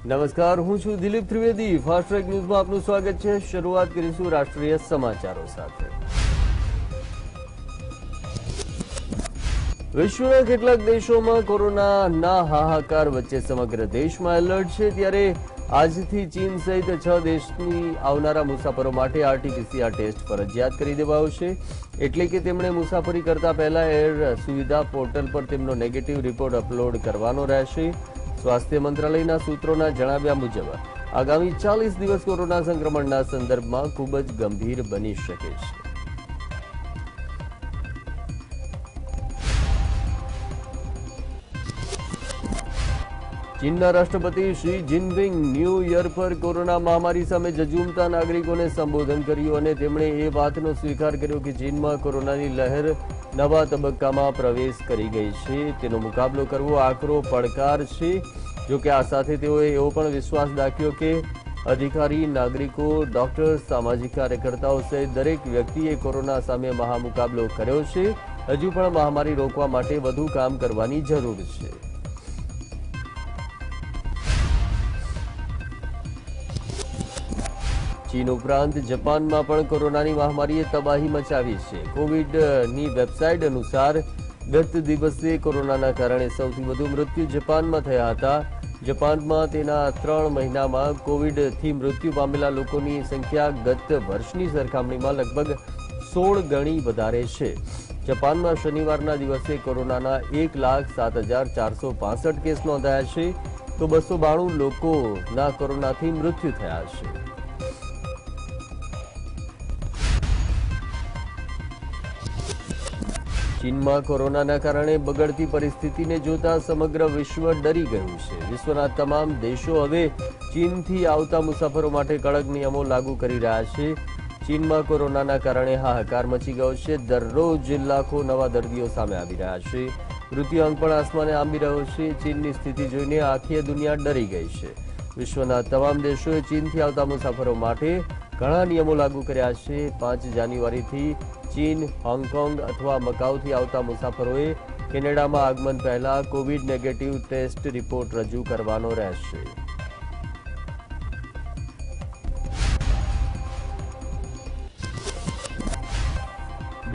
નમસ્કાર, હું છું દિલીપ ત્રિવેદી. ફાસ્ટ ટ્રેક ન્યૂઝમાં આપનું સ્વાગત છે. શરૂઆત કરીશું રાષ્ટ્રીય સમાચારો સાથે. વિશ્વના કેટલાક દેશોમાં કોરોનાના હાહાકાર વચ્ચે સમગ્ર દેશમાં એલર્ટ છે. ત્યારે આજથી ચીન સહિત 6 દેશની આવનારા મુસાફરો માટે આરટીપીસીઆર ટેસ્ટ ફરજિયાત કરી દેવાયો છે. એટલે કે તેમણે મુસાફરી કરતા પહેલા એર સુવિધા પોર્ટલ પર તેમનો નેગેટિવ રિપોર્ટ અપલોડ કરવાનો રહેશે. સ્વાસ્થ્ય મંત્રાલયના સૂત્રોના જણાવ્યા મુજબ આગામી 40 દિવસ કોરોના સંક્રમણના સંદર્ભમાં ખૂબ જ ગંભીર બની શકે છે. ચીનના રાષ્ટ્રપતિ શી જિનપિંગ ન્યૂ યર પર કોરોના મહામારી સામે ઝઝૂમતા નાગરિકોને સંબોધન કર્યું અને તેમણે એ વાતનો સ્વીકાર કર્યો કે ચીનમાં કોરોનાની લહેર નવા તબક્કામાં પ્રવેશ કરી ગઈ છે. તેનો મુકાબલો કરવો આકરો પડકાર છે. જોકે આ સાથે તેઓએ એવો પણ વિશ્વાસ દાખ્યો કે અધિકારી, નાગરિકો, ડોક્ટર, સામાજિક કાર્યકર્તાઓ સહિત દરેક વ્યક્તિએ કોરોના સામે મહામુકાબલો કર્યો છે. હજુ પણ મહામારી રોકવા માટે વધુ કામ કરવાની જરૂર છે. ચીન ઉપરાંત જાપાનમાં પણ કોરોનાની મહામારીએ તબાહી મચાવી છે. કોવિડની વેબસાઇટ અનુસાર ગત દિવસે કોરોનાના કારણે સૌથી વધુ મૃત્યુ જાપાનમાં થયા હતા. જાપાનમાં તેના 3 મહિનામાં કોવિડથી મૃત્યુ પામેલા લોકોની સંખ્યા ગત વર્ષની સરખામણીમાં લગભગ 16 ગણી વધારે છે. જાપાનમાં શનિવારના દિવસે કોરોનાના 1,07,465 કેસ નોંધાયા છે, તો 292 લોકોના કોરોનાથી મૃત્યુ થયા છે. ચીનમાં કોરોનાના કારણે બગડતી પરિસ્થિતિને જોતા સમગ્ર વિશ્વ ડરી ગયું છે. વિશ્વના તમામ દેશો હવે ચીનથી આવતા મુસાફરો માટે કડક નિયમો લાગુ કરી રહ્યા છે. ચીનમાં કોરોનાના કારણે હાહાકાર મચી ગયો છે. દરરોજ લાખો નવા દર્દીઓ સામે આવી રહ્યા છે. મૃત્યુઆંક પણ આસમાને આંબી રહ્યો છે. ચીનની સ્થિતિ જોઈને આખી દુનિયા ડરી ગઈ છે. વિશ્વના તમામ દેશોએ ચીનથી આવતા મુસાફરો માટે ઘણા નિયમો લાગુ કર્યા છે. 5 જાન્યુઆરીથી ચીન, હોંગકોંગ અથવા મકાઉથી આવતા મુસાફરોએ કેનેડામાં આગમન પહેલા કોવિડ નેગેટિવ ટેસ્ટ રિપોર્ટ રજૂ કરવાનો રહેશે.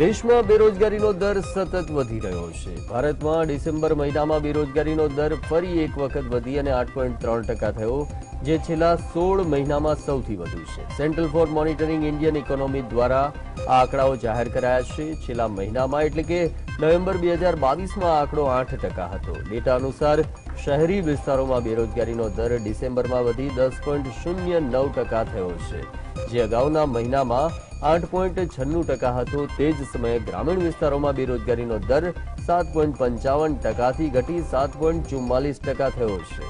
દેશમાં બેરોજગારીનો દર સતત વધી રહ્યો છે. ભારતમાં ડિસેમ્બર મહિનામાં બેરોજગારીનો દર ફરી એક વખત વધી અને 8.3% થયો, જે છેલ્લા 16 મહિનામાં સૌથી વધુ છે. સેન્ટ્રલ ફોર મોનિટરિંગ ઇન્ડિયન ઇકોનોમી દ્વારા આ આંકડાઓ જાહેર કરાયા છે. છેલ્લા મહિનામાં એટલે કે નવેમ્બર 2022માં આ આંકડો 8% હતો. ડેટા અનુસાર શહેરી વિસ્તારોમાં બેરોજગારીનો દર ડિસેમ્બરમાં વધી 10.09% થયો છે, જે અગાઉના મહિનામાં 8.96% હતો. તે જ સમયે ગ્રામીણ વિસ્તારોમાં બેરોજગારીનો દર 7.55%થી ઘટી 7.44% થયો છે.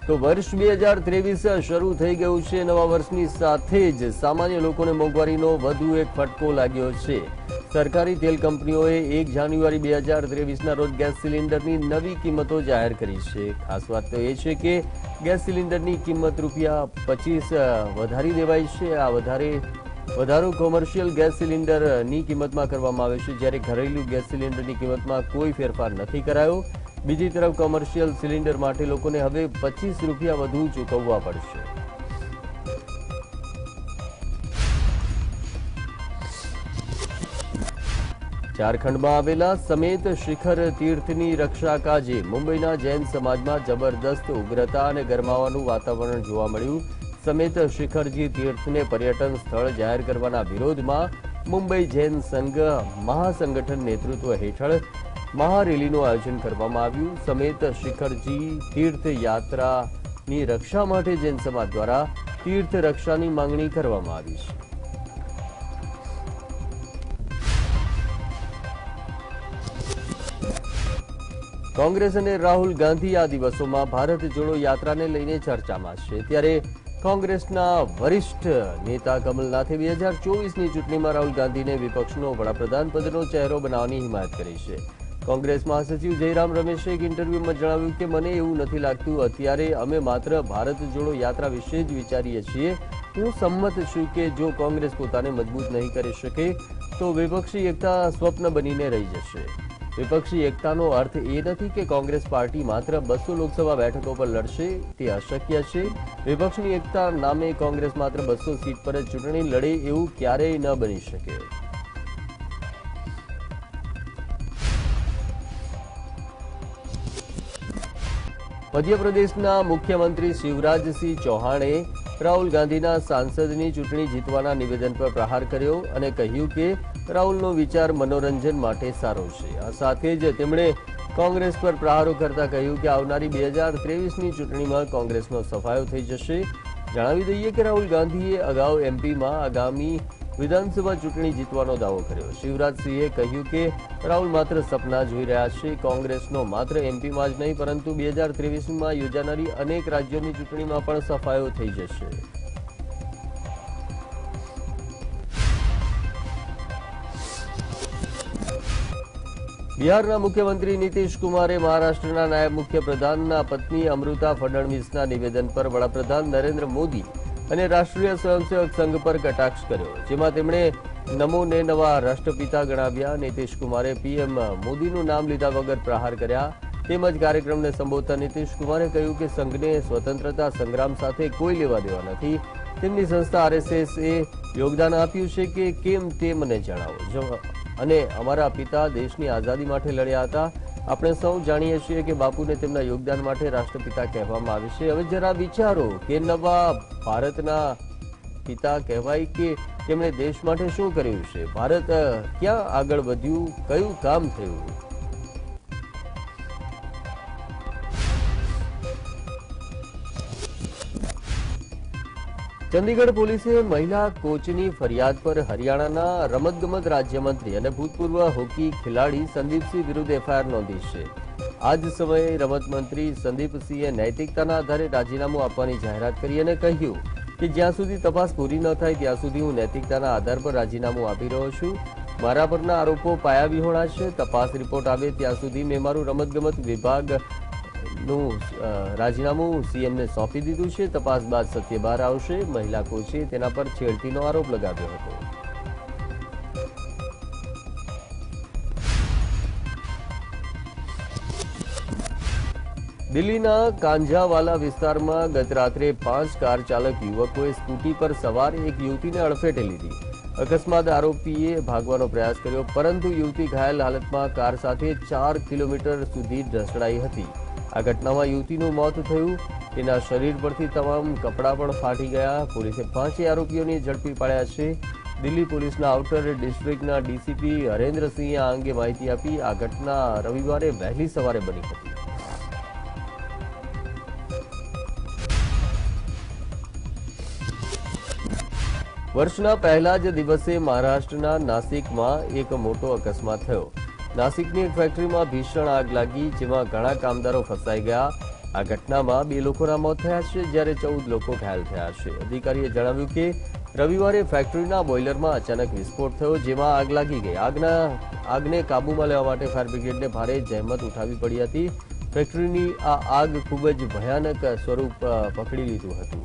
તો વર્ષ 2023 શરૂ થઈ ગયું છે. નવા વર્ષની સાથે જ સામાન્ય લોકોને મોંઘવારીનો વધુ એક ફટકો લાગ્યો છે. સરકારી તેલ કંપનીઓએ 1 જાન્યુઆરી 2023ના રોજ ગેસ સિલિન્ડરની નવી કિંમતો જાહેર કરી છે. ખાસ વાત તો એ છે કે ગેસ સિલિન્ડરની કિંમત ₹25 વધારી દેવાઈ છે. આ વધારો કોમર્શિયલ ગેસ સિલિન્ડરની કિંમતમાં કરવામાં આવે છે, જ્યારે ઘરેલું ગેસ સિલિન્ડરની કિંમતમાં કોઈ ફેરફાર નથી કરાયો. બીજી તરફ કોમર્શિયલ સિલિન્ડર માટે લોકોને હવે ₹25 વધુ ચૂકવવા પડશે. ઝારખંડમાં આવેલા સમેત શિખર તીર્થની રક્ષા કાજે મુંબઈના જૈન સમાજમાં જબરદસ્ત ઉગ્રતા અને ગરમાવાનું વાતાવરણ જોવા મળ્યું. સમેત શિખરજી તીર્થને પર્યટન સ્થળ જાહેર કરવાના વિરોધમાં મુંબઈ જૈન સંઘ મહાસંગઠન નેતૃત્વ હેઠળ મહારેલીનું આયોજન કરવામાં આવ્યું. સમેત શિખરજી તીર્થ યાત્રાની રક્ષા માટે જૈન સમાજ દ્વારા તીર્થ રક્ષાની માંગણી કરવામાં આવી છે. કોંગ્રેસ અને રાહુલ ગાંધી આ દિવસોમાં ભારત જોડો યાત્રાને લઈને ચર્ચામાં છે. ત્યારે કોંગ્રેસના વરિષ્ઠ નેતા કમલનાથે 2024ની ચૂંટણીમાં રાહુલ ગાંધીને વિપક્ષનો વડાપ્રધાન પદનો ચહેરો બનાવવાની હિમાયત કરી છે. કોંગ્રેસ મહાસચિવ જયરામ રમેશે એક ઇન્ટરવ્યુમાં જણાવ્યું કે મને એવું નથી લાગતું અત્યારે અમે માત્ર ભારત જોડો યાત્રા વિશે જ વિચારીએ છીએ. હું સંમત છું કે જો કોંગ્રેસ પોતાને મજબૂત નહીં કરી શકે તો વિપક્ષી એકતા સ્વપ્ન બનીને રહી જશે। વિપક્ષી એકતાનો અર્થ એ નથી કે કોંગ્રેસ પાર્ટી માત્ર 200 લોકસભા બેઠકો પર લડશે, તે અશક્ય છે। વિપક્ષની એકતા નામે કોંગ્રેસ માત્ર 200 સીટ પર જ ચૂંટણી લડે એવું ક્યારેય ન બની શકે। મધ્યપ્રદેશના મુખ્યમંત્રી શિવરાજસિંહ ચૌહાણે રાહુલ ગાંધીના સાંસદની ચૂંટણી જીતવાના નિવેદન પર પ્રહાર કર્યો અને કહ્યું કે રાહુલનો વિચાર મનોરંજન માટે સારો છે। આ સાથે જ તેમણે કોંગ્રેસ પર પ્રહારો કરતા કહ્યું કે આવનારી 2023ની ચૂંટણીમાં કોંગ્રેસનો સફાયો થઈ જશે। જણાવી દઈએ કે રાહુલ ગાંધીએ અગાઉ એમપીમાં આગામી વિધાનસભા ચૂંટણી જીતવાનો દાવો કર્યો। શિવરાજસિંહે કહ્યું કે રાહુલ માત્ર સપના જોઈ રહ્યા છે। કોંગ્રેસનો માત્ર એમપીમાં જ નહીં પરંતુ 2023માં યોજાનારી અનેક રાજ્યોની ચૂંટણીમાં પણ સફાયો થઈ જશે। બિહારના મુખ્યમંત્રી નીતિશ કુમારે મહારાષ્ટ્રના નાયબ મુખ્યપ્રધાનના પત્ની અમૃતા ફડણવીસના નિવેદન પર વડાપ્રધાન નરેન્દ્ર મોદી અને રાષ્ટ્રીય સ્વયંસેવક સંઘ પર કટાક્ષ કર્યો, જેમાં તેમણે નમોને નવા રાષ્ટ્રપિતા ગણાવ્યા। નીતિશ કુમારે પીએમ મોદીનું નામ લીધા વગર પ્રહાર કર્યા। તેમજ કાર્યક્રમને સંબોધતા નીતિશ કુમારે કહ્યું કે સંઘને સ્વતંત્રતા સંગ્રામ સાથે કોઈ લેવા દેવા નથી। તેમની સંસ્થા આરએસએસે યોગદાન આપ્યું છે કે કેમ તે મને જણાવો, અને અમારા પિતા દેશની આઝાદી માટે લડ્યા હતા। આપણે સૌ જાણીએ છીએ કે બાપુને તેમના યોગદાન માટે રાષ્ટ્રપિતા કહેવામાં આવે છે। હવે જરા વિચારો કે નવા ભારતના પિતા કહેવાય કે તેમણે દેશ માટે શું કર્યું છે, ભારત ક્યાં આગળ વધ્યું, કયું કામ થયું। ચંદીગઢ પોલીસે મહિલા કોચની ફરિયાદ પર હરિયાણાના રમતગમત રાજ્યમંત્રી અને ભૂતપૂર્વ હોકી ખેલાડી સંદીપસિંહ વિરુદ્ધ એફઆઈઆર નોંધી છે। આ જ સમયે રમતમંત્રી સંદીપસિંહે નૈતિકતાના આધારે રાજીનામું આપવાની જાહેરાત કરી અને કહ્યું કે જ્યાં સુધી તપાસ પૂરી ન થાય ત્યાં સુધી હું નૈતિકતાના આધાર પર રાજીનામું આપી રહ્યો છું। મારા પરના આરોપો પાયાવિહોણા છે। તપાસ રિપોર્ટ આવે ત્યાં સુધી મેં મારું રમતગમત વિભાગનું રાજીનામું સીએમને સોંપી દીધું છે। તપાસ બાદ સત્ય બહાર આવશે। મહિલા કોચે તેના પર છેડતીનો આરોપ લગાવ્યો હતો। દિલ્હીના કાંઝાવાલા વિસ્તારમાં ગત રાત્રે 5 કાર ચાલક યુવકોએ સ્કૂટી પર સવાર એક યુવતીને અડફેટે લીધી। અકસ્માત આરોપીએ ભાગવાનો પ્રયાસ કર્યો પરંતુ યુવતી ઘાયલ હાલતમાં કાર સાથે 4 કિલોમીટર સુધી ઢસડાઈ હતી। આ ઘટનામાં યુવતીનું મોત થયું। તેના શરીર પરથી તમામ કપડાં પણ ફાટી ગયા। પોલીસે 5 આરોપીઓને ઝડપી પાડ્યા છે। દિલ્હી પોલીસના આઉટર ડિસ્ટ્રિક્ટના ડીસીપી હરેન્દ્રસિંહે આ અંગે માહિતી આપી। આ ઘટના રવિવારે વહેલી સવારે બની હતી। વર્ષના પહેલા જ દિવસે મહારાષ્ટ્રના નાસિકમાં એક મોટો અકસ્માત થયો। નાસિકની એક ફેક્ટરીમાં ભીષણ આગ લાગી, જેમાં ઘણા કામદારો ફસાઈ ગયા। આ ઘટનામાં 2 લોકોના મોત થયા છે જ્યારે 14 લોકો ઘાયલ થયા છે। અધિકારીએ જણાવ્યું કે રવિવારે ફેક્ટરીના બોઇલરમાં અચાનક વિસ્ફોટ થયો, જેમાં આગ લાગી ગઈ। આગને કાબૂમાં લેવા માટે ફાયર બ્રિગેડને ભારે જહેમત ઉઠાવવી પડી હતી। ફેક્ટરીની આ આગ ખૂબ જ ભયાનક સ્વરૂપ પકડી લીધું હતું।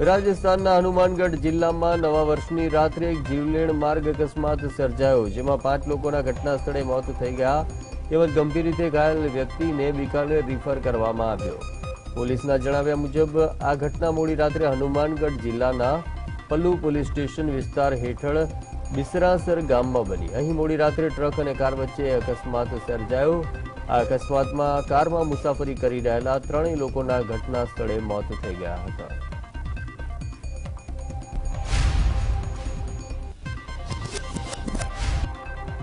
રાજસ્થાનના હનુમાનગઢ જિલ્લામાં નવા વર્ષની રાત્રે એક જીવલેણ માર્ગ અકસ્માત સર્જાયો, જેમાં 5 લોકોના ઘટના સ્થળે મોત થઈ ગયા। તેમજ ગંભીર રીતે ઘાયલ વ્યક્તિને બિકાનેર રિફર કરવામાં આવ્યો। પોલીસના જણાવ્યા મુજબ આ ઘટના મોડી રાત્રે હનુમાનગઢ જિલ્લાના પલ્લુ પોલીસ સ્ટેશન વિસ્તાર હેઠળ બિસરાસર ગામમાં બની। અહીં મોડી રાત્રે ટ્રક અને કાર વચ્ચે અકસ્માત સર્જાયો। આ અકસ્માતમાં કારમાં મુસાફરી કરી રહેલા 3 લોકોના ઘટના સ્થળે મોત થઈ ગયા હતા।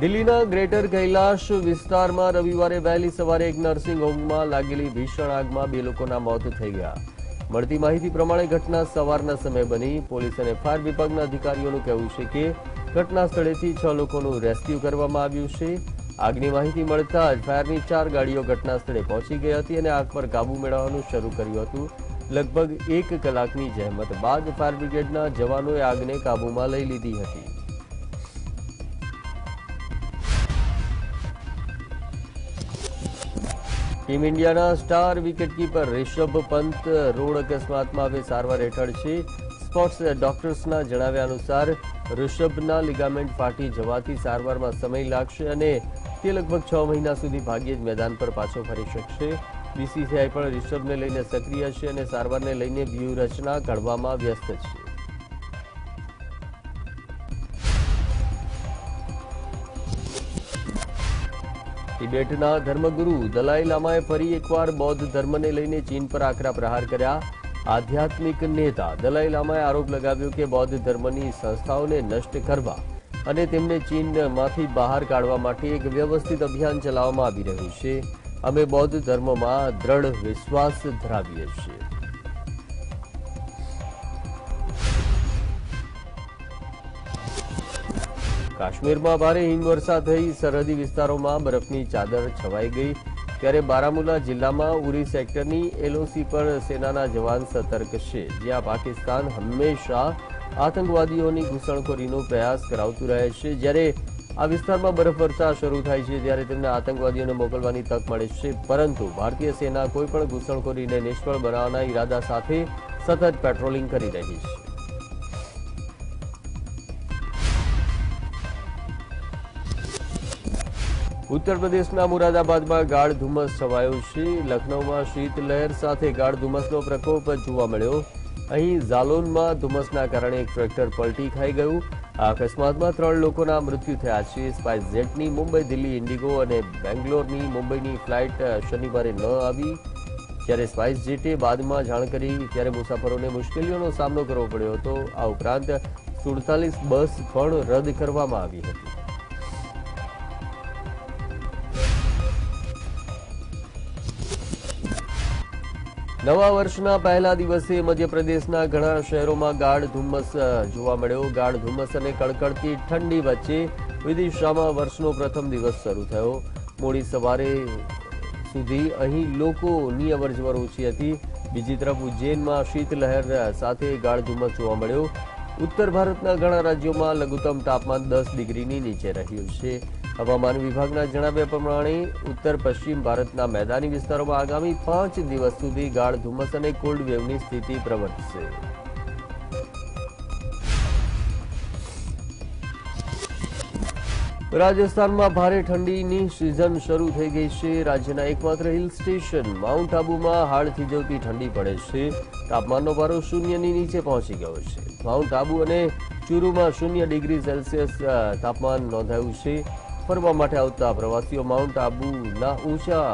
દિલ્હીના ગ્રેટર કૈલાશ વિસ્તારમાં રવિવારે વહેલી સવારે એક નર્સિંગ હોમમાં લાગેલી ભીષણ આગમાં 2 લોકોના મોત થઈ ગયા। મળતી માહિતી પ્રમાણે ઘટના સવારના સમયે બની। પોલીસ અને ફાયર વિભાગના અધિકારીઓનું કહેવું છે કે ઘટના સ્થળેથી 6 લોકોનું રેસ્ક્યુ કરવામાં આવ્યું છે। આગની માહિતી મળતા જ ફાયરની 4 ગાડીઓ ઘટના સ્થળે પહોંચી ગઈ હતી અને આગ પર કાબુ મેળવવાનું શરૂ કર્યું હતું। લગભગ 1 કલાકની જહેમત બાદ ફાયર બ્રિગેડના જવાનોએ આગને કાબૂમાં લઈ લીધી હતી। ટીમ ઇન્ડિયાના star wicketkeeper Rishabh Pant road અકસ્માતમાં હવે સારવાર હેઠળ છે. સ્પોર્ટ્સ ડોક્ટર્સના જણાવ્યા અનુસાર રિષભના લિગામેન્ટ ફાટી જવાથી સારવારમાં સમય લાગશે અને તે લગભગ 6 મહિના સુધી ભાગ્યે જ મેદાન પર પાછો ફરી શકશે. બીસીસીઆઈ પણ રિષભને લઈને સક્રિય છે અને સારવારને લઈને વ્યૂહરચના ઘડવામાં વ્યસ્ત છે. તિબેટના ધર્મગુરુ દલાઈ લામાએ ફરી એકવાર બૌદ્ધ ધર્મને લઈને ચીન પર આકરા પ્રહાર કર્યા. આધ્યાત્મિક નેતા દલાઈ લામાએ આરોપ લગાવ્યો કે બૌદ્ધ ધર્મની સંસ્થાઓને નષ્ટ કરવા અને તેમને ચીનમાંથી બહાર કાઢવા માટે એક વ્યવસ્થિત અભિયાન ચલાવવામાં આવી રહ્યું છે. અમે બૌદ્ધ ધર્મમાં દ્રઢ વિશ્વાસ ધરાવીએ છીએ. કાશ્મીરમાં ભારે હિમવર્ષા થઈ સરહદી વિસ્તારોમાં બરફની ચાદર છવાઈ ગઈ. ત્યારે બારામુલા જિલ્લામાં ઉરી સેક્ટરની એલઓસી પર સેનાના જવાન સતર્ક છે, જ્યાં પાકિસ્તાન હંમેશા આતંકવાદીઓની ઘૂસણખોરીનો પ્રયાસ કરાવતું રહે છે. જ્યારે આ વિસ્તારમાં બરફવર્ષા શરૂ થાય છે ત્યારે તેમને આતંકવાદીઓને મોકલવાની તક મળે છે, પરંતુ ભારતીય સેના કોઈપણ ઘૂસણખોરીને નિષ્ફળ બનાવવાના ઈરાદા સાથે સતત પેટ્રોલિંગ કરી રહી છે. ઉત્તર પ્રદેશના મુરાદાબાદમાં ગાઢ ધુમ્મસ છવાયો છે. લખનૌમાં શીતલહેર સાથે ગાઢ ધુમ્મસનો પ્રકોપ જોવા મળ્યો. અહીં ઝાલોનમાં ધુમ્મસના કારણે એક ટ્રેક્ટર પલટી ખાઈ ગયું. આ અકસ્માતમાં 3 લોકોના મૃત્યુ થયા છે. સ્પાઇસ જેટની મુંબઈ દિલ્હી ઇન્ડિગો અને બેંગ્લોરની મુંબઈની ફ્લાઇટ શનિવારે ન આવી. જ્યારે સ્પાઇસ જેટે બાદમાં જાણ કરી ત્યારે મુસાફરોને મુશ્કેલીઓનો સામનો કરવો પડ્યો હતો. આ ઉપરાંત 47 બસ પણ રદ કરવામાં આવી હતી. નવા વર્ષના પહેલા દિવસે મધ્યપ્રદેશના ઘણા શહેરોમાં ગાઢ ધુમ્મસ જોવા મળ્યો. ગાઢ ધુમ્મસ અને કડકડતી ઠંડી વચ્ચે વિદિશામાં વર્ષનો પ્રથમ દિવસ શરૂ થયો. મોડી સવારે સુધી અહીં લોકોની અવરજવર ઓછી હતી. બીજી તરફ ઉજ્જૈનમાં શીતલહેર સાથે ગાઢ ધુમ્મસ જોવા મળ્યો. ઉત્તર ભારતના ઘણા રાજ્યોમાં લઘુત્તમ તાપમાન 10 ડિગ્રીની નીચે રહ્યું છે. હવામાન વિભાગના જણાવ્યા પ્રમાણે ઉત્તર પશ્ચિમ ભારતના મેદાની વિસ્તારોમાં આગામી 5 દિવસ સુધી ગાઢ ધુમ્મસ અને કોલ્ડ વેવની સ્થિતિ પ્રવર્તશે. રાજસ્થાનમાં ભારે ઠંડીની સિઝન શરૂ થઈ ગઈ છે. રાજ્યના એકમાત્ર હિલ સ્ટેશન માઉન્ટ આબુમાં હાડ થીજવતી ઠંડી પડે છે. તાપમાનનો પારો 0ની નીચે પહોંચી ગયો છે. માઉન્ટ આબુ અને ચુરુમાં 0 ડિગ્રી સેલ્સિયસ તાપમાન નોંધાયું છે. ફરવા માટે આવતા પ્રવાસીઓ માઉન્ટ આબુના ઊંચા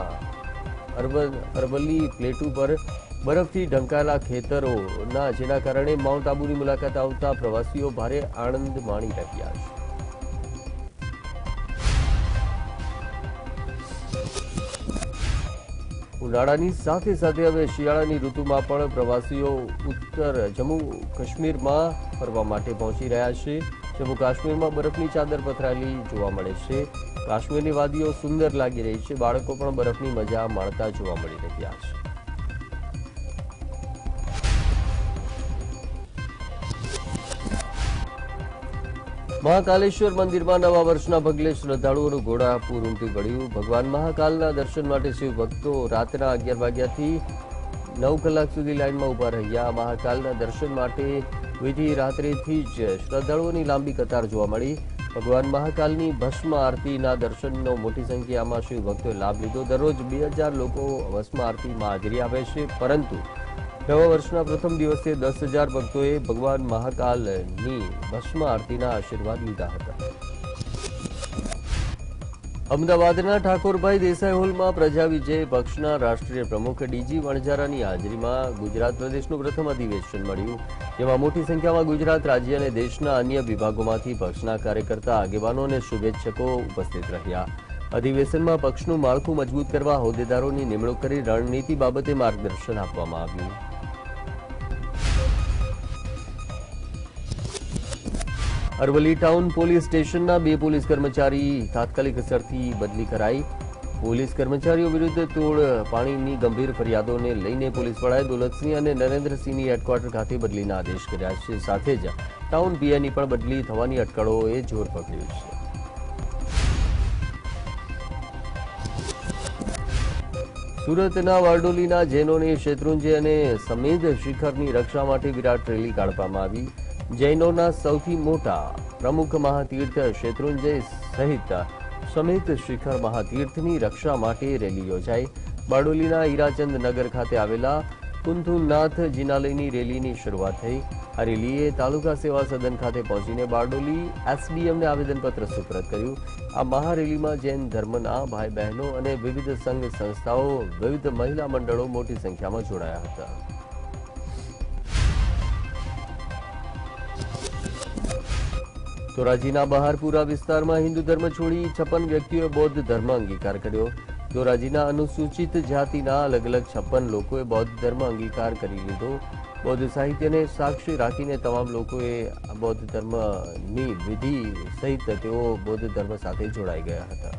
અરવલ્લી પ્લેટુ પર બરફથી ઢંકાયેલા ખેતરોના જેના કારણે માઉન્ટ આબુની મુલાકાત આવતા પ્રવાસીઓ ભારે આનંદ માણી રહ્યા છે. ઉનાળાની સાથે સાથે હવે શિયાળાની ઋતુમાં પણ પ્રવાસીઓ ઉત્તર જમ્મુ કાશ્મીરમાં ફરવા માટે પહોંચી રહ્યા છે. જમ્મુ કાશ્મીરમાં બરફની ચાદર પથરાયેલી જોવા મળે છે. કાશ્મીરની વાદીઓ સુંદર લાગી રહી છે. બાળકો પણ બરફની મજા માણતા જોવા મળી રહ્યા છે. મહાકાલેશ્વર મંદિરમાં નવા વર્ષના પગલે શ્રદ્ધાળુઓનું ઘોડાપૂર ઉમટી પડ્યું. ભગવાન મહાકાલના દર્શન માટે શિવ ભક્તો રાતના 11 વાગ્યાથી 9 કલાક સુધી લાઇનમાં ઉભા રહ્યા. મહાકાલના દર્શન માટે વિધિ રાત્રિથી જ શ્રદ્ધાળુઓની લાંબી કતાર જોવા મળી. ભગવાન મહાકાલની ભસ્મ આરતીના દર્શનનો મોટી સંખ્યામાં શિવ ભક્તોએ લાભ લીધો. દરરોજ 2000 લોકો ભસ્મ આરતીમાં હાજરી આપે છે, પરંતુ નવા વર્ષના પ્રથમ દિવસે 10,000 ભક્તોએ ભગવાન મહાકાલની ભસ્મ આરતીના આશીર્વાદ લીધા હતા. અમદાવાદના ઠાકોરભાઈ દેસાઈ હોલમાં પ્રજા વિજય પક્ષના રાષ્ટ્રીય પ્રમુખ ડીજી વણજારાની હાજરીમાં ગુજરાત પ્રદેશનું પ્રથમ અધિવેશન મળ્યું, જેમાં મોટી સંખ્યામાં ગુજરાત રાજ્ય અને દેશના અન્ય વિભાગોમાંથી પક્ષના કાર્યકર્તા, આગેવાનો અને શુભેચ્છકો ઉપસ્થિત રહ્યા. અધિવેશનમાં પક્ષનું માળખું મજબૂત કરવા હોદ્દેદારોની નિમણૂક કરી રણનીતિ બાબતે માર્ગદર્શન આપવામાં આવ્યું. અરવલ્લી ટાઉન પોલીસ સ્ટેશનના 2 પોલીસ કર્મચારી તાત્કાલિક અસરથી બદલી કરાઈ. પોલીસ કર્મચારીઓ વિરુદ્ધ તોડ પાણીની ગંભીર ફરિયાદોને લઈને પોલીસ વડાએ દોલતસિંહ અને નરેન્દ્રસિંહની હેડક્વાર્ટર ખાતે બદલીના આદેશ કર્યા છે. સાથે જ ટાઉન પીઆઈની પણ બદલી થવાની અટકળોએ જોર પકડ્યું છે. સુરતના વારડોલીના જૈનોની શેત્રુંજય અને સમેધ શિખરની રક્ષા માટે વિરાટ રેલી કાઢવામાં આવી. જૈનોના સૌથી મોટા પ્રમુખ મહાતીર્થ શેત્રુંજય સહિત સમેધ શિખર મહાતીર્થની રક્ષા માટે રેલી યોજાઈ. બારડોલીના હીરાચંદ નગર ખાતે આવેલા કુંથુનાથ જિનાલયની રેલીની શરૂઆત થઈ. આ રેલીએ તાલુકા સેવા સદન ખાતે પહોંચીને બારડોલી એસડીએમને આવેદનપત્ર સુપરત કર્યું. આ મહારેલીમાં જૈન ધર્મના ભાઈ બહેનો અને વિવિધ સંઘ સંસ્થાઓ, વિવિધ મહિલા મંડળો મોટી સંખ્યામાં જોડાયા હતા. ધોરાજીના બહારપુરા વિસ્તારમાં હિન્દુ ધર્મ છોડી 56 વ્યક્તિઓએ બૌદ્ધ ધર્મ અંગીકાર કર્યો. ધોરાજીના અનુસૂચિત જાતિના અલગ અલગ 56 લોકોએ બૌદ્ધ ધર્મ અંગીકાર કરી લીધો. બૌદ્ધ સાહિત્યને સાક્ષી રાખીને તમામ લોકોએ બૌદ્ધ ધર્મની વિધિ સહિત તેઓ બૌદ્ધ ધર્મ સાથે જોડાઈ ગયા હતા.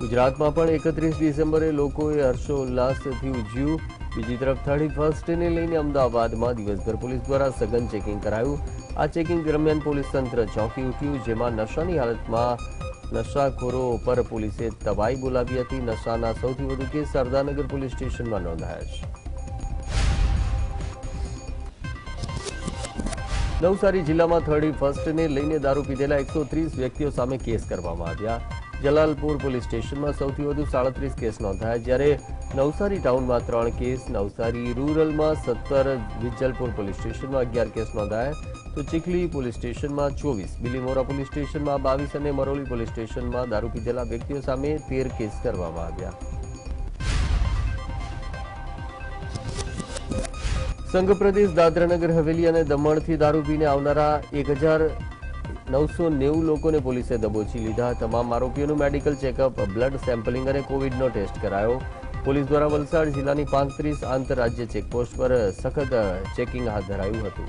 ગુજરાતમાં પણ 31 ડિસેમ્બરે લોકોએ હર્ષોલ્લાસથી ઉજવ્યું. બીજી તરફ 31સ્ટને લઈને અમદાવાદમાં દિવસભર પોલીસ દ્વારા સઘન ચેકિંગ કરાયું. આ ચેકિંગ દરમિયાન પોલીસ તંત્ર ચોંકી ઉઠ્યું, જેમાં નશાની હાલતમાં નશાખોરો પર પોલીસે તબાહી બોલાવી હતી. નશાના સૌથી વધુ કેસ સરદારનગર પોલીસ સ્ટેશનમાં નોંધાયા છે. નવસારી જિલ્લામાં 31સ્ટને લઈને દારૂ પીધેલા 130 વ્યક્તિઓ સામે કેસ કરવામાં આવ્યા. જલાલપુર પોલીસ સ્ટેશનમાં સૌથી વધુ 37 કેસ નોંધાયા, જ્યારે નવસારી ટાઉનમાં 3 કેસ, નવસારી રૂરલમાં 17, વિજલપુર પોલીસ સ્ટેશનમાં 11 કેસ નોંધાયા, તો ચીખલી પોલીસ સ્ટેશનમાં 24, બિલીમોરા પોલીસ સ્ટેશનમાં 22 અને મરોલી પોલીસ સ્ટેશનમાં દારૂ પીધેલા વ્યક્તિઓ સામે 13 કેસ કરવામાં આવ્યા. સંઘ પ્રદેશ દાદરાનગર હવેલી અને દમણથી દારૂ પીને આવનારા 1990 લોકોને પોલીસે દબોચી લીધા. તમામ આરોપીઓનું મેડિકલ ચેકઅપ, બ્લડ સેમ્પલિંગ અને કોવિડનો ટેસ્ટ કરાયો. પોલીસ દ્વારા વલસાડ જિલ્લાની 35 આંતરરાજ્ય ચેકપોસ્ટ પર સખત ચેકિંગ હાથ ધરાયું હતું.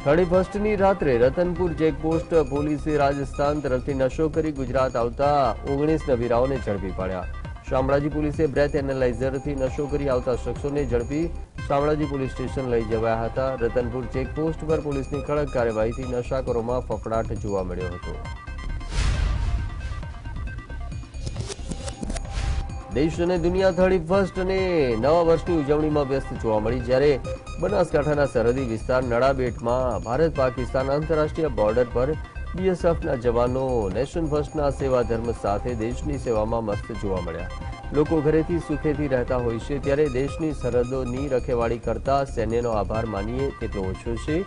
31સ્ટની રાત્રે રતનપુર ચેકપોસ્ટ પોલીસે રાજસ્થાન તરફથી નશો કરી ગુજરાત આવતા 19 નવીરાઓને ઝડપી પાડ્યા. શામળાજી પોલીસે બ્રેથ એનાલાઇઝરથી નશો કરી આવતા શખ્સોને ઝડપી શામળાજી પોલીસ સ્ટેશન લઈ જવાયા હતા. રતનપુર ચેકપોસ્ટ પર પોલીસની કડક કાર્યવાહીથી નશાખોરોમાં ફફડાટ જોવા મળ્યો હતો. દેશ અને દુનિયા 31સ્ટ અને નવા વર્ષની ઉજવણીમાં વ્યસ્ત જોવા મળી, જ્યારે બનાસકાંઠાના સરહદી વિસ્તાર નડાબેટમાં ભારત પાકિસ્તાન આંતરરાષ્ટ્રીય બોર્ડર પર બીએસએફના જવાનો નેશન ફર્સ્ટના સેવા ધર્મ સાથે દેશની સેવામાં મસ્ત જોવા મળ્યા. લોકો ઘરેથી સુખેથી રહેતા હોય છે, ત્યારે દેશની સરહદોની રખેવાળી કરતા સૈન્યનો આભાર માનીએ તેટલો ઓછો છે.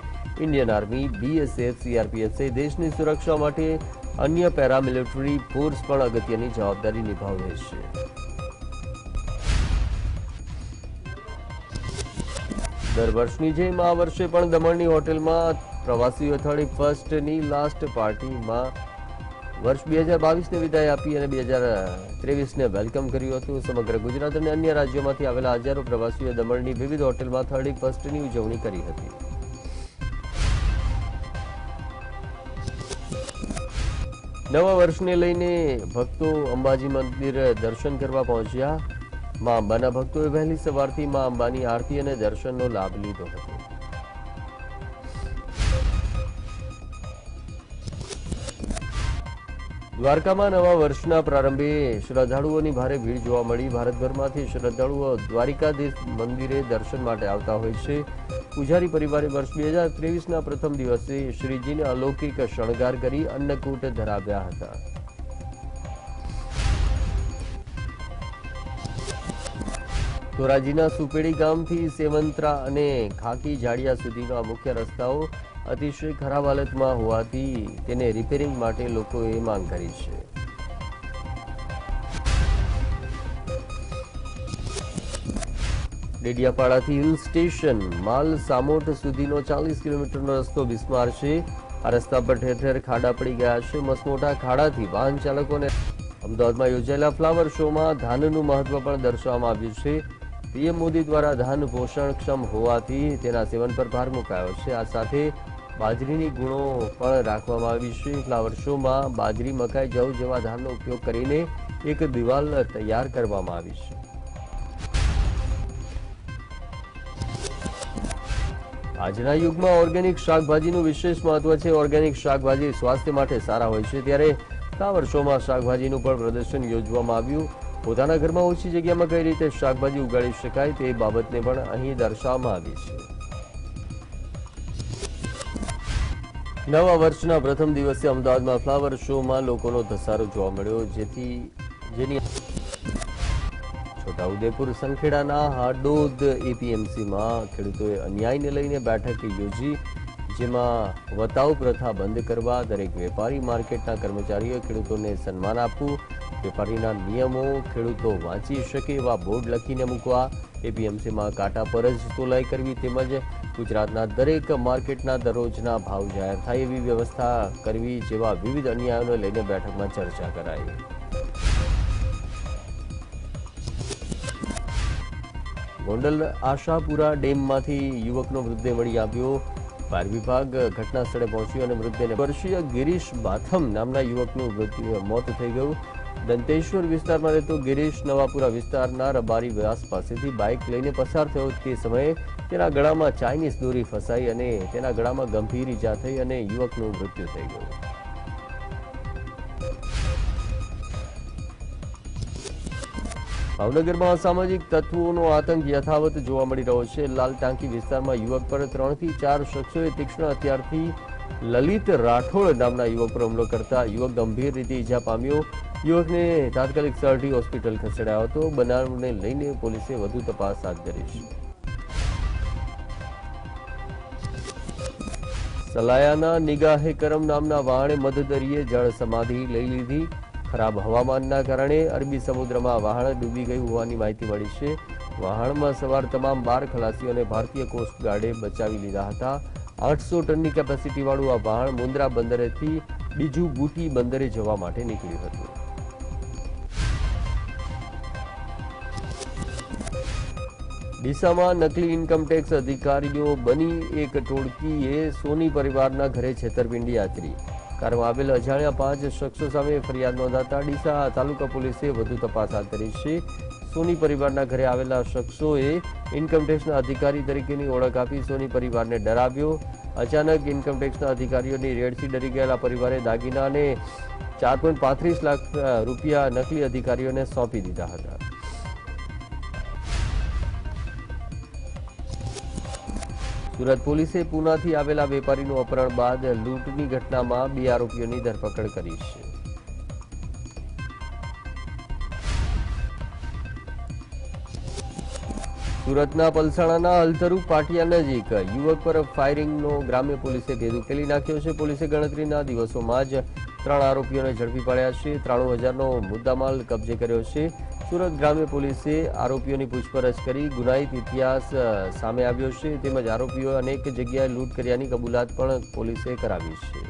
ઇન્ડિયન આર્મી, બીએસએફ, સીઆરપીએફ સહિત દેશની સુરક્ષા માટે અન્ય પેરામિલિટરી ફોર્સ પણ અગત્યની જવાબદારી નિભાવે છે. દર વર્ષની જેમ આ વર્ષે પણ દમણની હોટેલમાં પ્રવાસીઓ 31સ્ટની લાસ્ટ પાર્ટીમાં વર્ષ 2022ને વિદાય આપી અને 2023ને વેલકમ કર્યું હતું. સમગ્ર ગુજરાત અને અન્ય રાજ્યોમાંથી આવેલા હજારો પ્રવાસીઓએ દમણની વિવિધ હોટેલમાં 31સ્ટની ઉજવણી કરી હતી. નવા વર્ષને લઈને ભક્તો અંબાજી મંદિર દર્શન કરવા પહોંચ્યા. મા અંબાના ભક્તોએ વહેલી સવારથી મા અંબાની આરતી અને દર્શનનો લાભ લીધો હતો. દ્વારકામાં નવા વર્ષના પ્રારંભે શ્રદ્ધાળુઓની ભારે ભીડ જોવા મળી. ભારતભરમાંથી શ્રદ્ધાળુઓ દ્વારિકાધીશ મંદિરે દર્શન માટે આવતા હોય છે. પૂજારી પરિવારે વર્ષ 2023ના પ્રથમ દિવસે શ્રીજીને અલૌકિક શણગાર કરી અન્નકૂટ ધરાવ્યા હતા. ધોરાજીના સુપેડી ગામથી સેવંત્રા અને ખાકી જાડિયા સુધીના મુખ્ય રસ્તાઓ અતિશય ખરાબ હાલતમાં હોવાથી તેને રિપેરિંગ માટે લોકોએ માંગ કરી છે. ડેડિયાપાડાથી હિલ સ્ટેશન માલ સામોટ સુધીનો 40 કિલોમીટરનો રસ્તો બિસ્માર છે. આ રસ્તા પર ઠેર ઠેર ખાડા પડી ગયા છે. મસમોટા ખાડાથી વાહન ચાલકોને અમદાવાદમાં યોજાયેલા ફ્લાવર શોમાં ધાનનું મહત્વ પણ દર્શાવવામાં આવ્યું છે. પીએમ મોદી દ્વારા ધાન પોષણક્ષમ હોવાથી તેના સેવન પર ભાર મુકાયો છે. આ સાથે બાજરીની ગુણો પણ રાખવામાં આવી છે. ફ્લાવર શોમાં બાજરી, મકાઈ, જવ જેવા ધાનનો ઉપયોગ કરીને એક દિવાલ તૈયાર કરવામાં આવી છે. આજના યુગમાં ઓર્ગેનિક શાકભાજીનું વિશેષ મહત્વ છે. ઓર્ગેનિક શાકભાજી સ્વાસ્થ્ય માટે સારા હોય છે, ત્યારે ફ્લાવર શોમાં શાકભાજીનું પણ પ્રદર્શન યોજવામાં આવ્યું. પોતાના ઘરમાં ઓછી જગ્યામાં કઈ રીતે શાકભાજી ઉગાડી શકાય તે બાબતને પણ અહીં દર્શાવવામાં આવી છે. નવા વર્ષના પ્રથમ દિવસે અમદાવાદમાં ફ્લાવર શોમાં લોકોનો ધસારો જોવા મળ્યો, જેની છોટાઉદેપુર સંખેડાના હાડોદ એપીએમસીમાં ખેડૂતોએ અન્યાયને લઈને બેઠક યોજી, જેમાં વતાવ પ્રથા બંધ કરવા, દરેક વેપારી માર્કેટના કર્મચારીઓ ખેડૂતોને સન્માન આપવું, વેપારીના નિયમો ખેડૂતો વાંચી શકે એવા બોર્ડ લખીને મૂકવા, એપીએમસીમાં કાંટા પર જ તોલાઈ કરવી, તેમજ ગુજરાતના દરેક માર્કેટના દરરોજના ભાવ જાહેર થાય એવી વ્યવસ્થા કરવી જેવા વિવિધ અન્યાયોને લઈને બેઠકમાં ચર્ચા કરાઈ. ગોંડલ આશાપુરા ડેમમાંથી યુવકનો મૃતદેહ મળી આવ્યો. ફાયર વિભાગ ઘટના સ્થળે પહોંચ્યું અને મૃતદેહને વર્ષીય ગિરીશ બાથમ નામના યુવકનું મોત થઈ ગયું. દંતેશ્વર વિસ્તારમાં રહેતો ગિરીશ નવાપુરા વિસ્તારના રબારી વ્યાસ પાસેથી બાઇક લઈને પસાર થયો તે સમયે તેના ગળામાં ચાઇનીઝ દોરી ફસાઈ અને તેના ગળામાં ગંભીર ઈજા થઈ અને યુવકનું મૃત્યુ થઈ ગયું. ભાવનગરમાં અસામાજિક તત્વોનો આતંક યથાવત જોવા મળી રહ્યો છે. લાલ ટાંકી વિસ્તારમાં યુવક પર 3 થી 4 શખ્સોએ તીક્ષ્ણ હથિયારથી લલિત રાઠોડ નામના યુવક પર હુમલો કરતા યુવક ગંભીર રીતે ઈજા પામ્યો. યુવકને તાત્કાલિક સરટી હોસ્પિટલ ખસેડાયો હતો. બનાવને લઈને પોલીસે વધુ તપાસ હાથ ધરી છે. સલાયાના નિગાહે કરમ નામના વહાણે મધદરિયે જળ સમાધિ લઈ લીધી. ખરાબ હવામાનના કારણે અરબી સમુદ્રમાં વહાણ ડૂબી ગયું હોવાની માહિતી મળી છે. વહાણમાં સવાર તમામ 12 ખલાસીઓને ભારતીય કોસ્ટગાર્ડે બચાવી લીધા હતા. 800 ટનની કેપેસિટીવાળું આ વહાણ મુન્દ્રા બંદરેથી બીજું બુટી બંદરે જવા માટે નીકળ્યું હતું. ડીસામાં નકલી ઇન્કમટેક્સ અધિકારીઓ બની એક ટોળકીએ સોની પરિવારના ઘરે છેતરપિંડી આચરી. કારમાં આવેલ અજાણ્યા 5 શખ્સો સામે ફરિયાદ નોંધાતા ડીસા તાલુકા પોલીસે વધુ તપાસ હાથ ધરી છે. સોની પરિવારના ઘરે આવેલા શખ્સોએ ઇન્કમટેક્સના અધિકારી તરીકેની ઓળખ આપી સોની પરિવારને ડરાવ્યો. અચાનક ઇન્કમટેક્સના અધિકારીઓની રેડથી ડરી ગયેલા પરિવારે દાગીના અને 4.35 લાખ રૂપિયા નકલી અધિકારીઓને સોંપી દીધા હતા. સુરત પોલીસે પૂનાથી આવેલા વેપારીનું અપહરણ બાદ લૂંટની ઘટનામાં 2 આરોપીઓની ધરપકડ કરી છે. સુરતના પલસાણાના અલથરુ પાટિયા નજીક યુવક પર ફાયરિંગનો ગ્રામ્ય પોલીસે ભેદ ઉકેલી નાખ્યો છે. પોલીસે ગણતરીના દિવસોમાં જ 3 આરોપીઓને ઝડપી પાડ્યા છે. 93,000નો મુદ્દામાલ કબજે કર્યો છે. સુરત ગ્રામ્ય પોલીસે આરોપીઓની પૂછપરછ કરી ગુનાહિત ઇતિહાસ સામે આવ્યો છે, તેમજ આરોપીઓએ અનેક જગ્યાએ લૂંટ કર્યાની કબૂલાત પણ પોલીસે કરાવી છે.